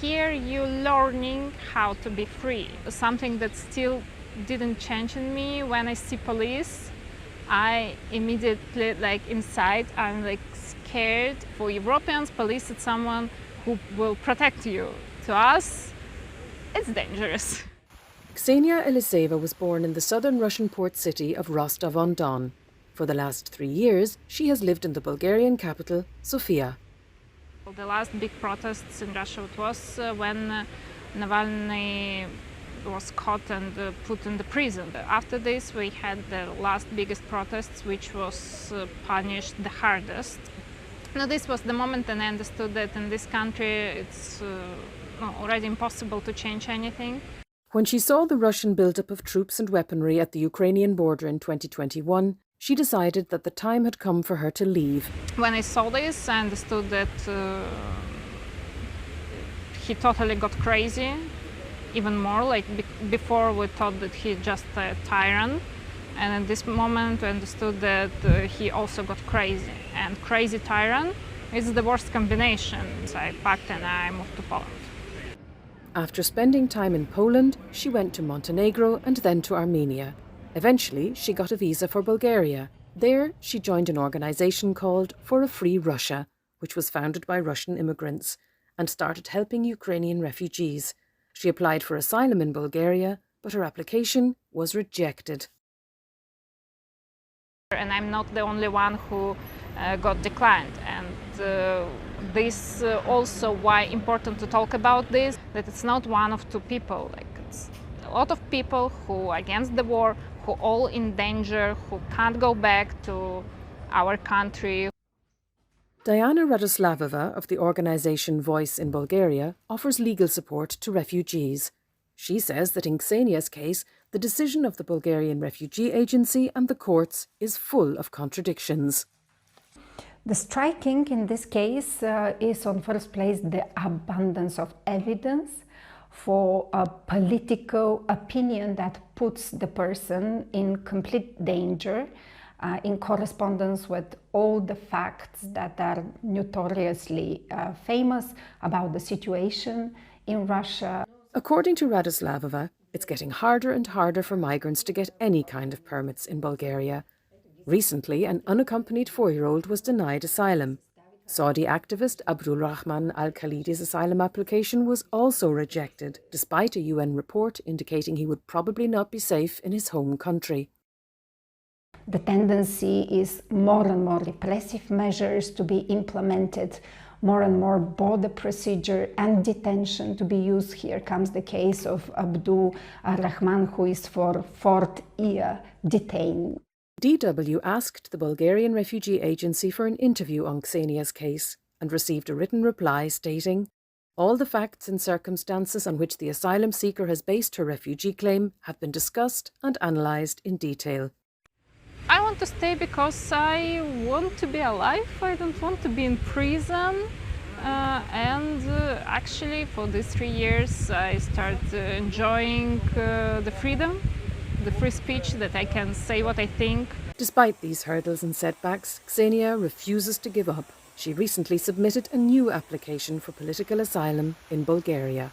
here you're learning how to be free. Something that still didn't change in me. When I see police, I immediately, like inside, I'm like scared. For Europeans, police is someone who will protect you. To us, it's dangerous. Ksenia Eliseva was born in the southern Russian port city of Rostov-on-Don. For the last 3 years, she has lived in the Bulgarian capital, Sofia. The last big protests in Russia was when Navalny was caught and put in the prison. After this, we had the last biggest protests, which was punished the hardest. Now, this was the moment, and I understood that in this country it's already impossible to change anything. When she saw the Russian buildup of troops and weaponry at the Ukrainian border in 2021, she decided that the time had come for her to leave. When I saw this, I understood that he totally got crazy, even more. Like before, we thought that he's just a tyrant, and at this moment, we understood that he also got crazy. And crazy tyrant is the worst combination. So I packed and I moved to Poland. After spending time in Poland, she went to Montenegro and then to Armenia. Eventually, she got a visa for Bulgaria. There, she joined an organisation called For a Free Russia, which was founded by Russian immigrants, and started helping Ukrainian refugees. She applied for asylum in Bulgaria, but her application was rejected. And I'm not the only one who got declined. And this also why important to talk about this, that it's not one of two people. Like it's a lot of people who are against the war, who all in danger, who can't go back to our country. Diana Radoslavova of the organisation Voice in Bulgaria offers legal support to refugees. She says that in Ksenia's case, the decision of the Bulgarian Refugee Agency and the courts is full of contradictions. The striking in this case is, on first place, the abundance of evidence for a political opinion that puts the person in complete danger, in correspondence with all the facts that are notoriously famous about the situation in Russia. According to Radoslavova, it's getting harder and harder for migrants to get any kind of permits in Bulgaria. Recently, an unaccompanied 4-year-old was denied asylum. Saudi activist Abdulrahman Al-Khalidi's asylum application was also rejected, despite a UN report indicating he would probably not be safe in his home country. The tendency is more and more repressive measures to be implemented, more and more border procedure and detention to be used. Here comes the case of Abdul Rahman, who is for 4th year detained. DW asked the Bulgarian Refugee Agency for an interview on Ksenia's case and received a written reply stating, "All the facts and circumstances on which the asylum seeker has based her refugee claim have been discussed and analysed in detail." I want to stay because I want to be alive. I don't want to be in prison. Actually, for these 3 years, I started enjoying the freedom, the free speech, that I can say what I think. Despite these hurdles and setbacks, Ksenia refuses to give up. She recently submitted a new application for political asylum in Bulgaria.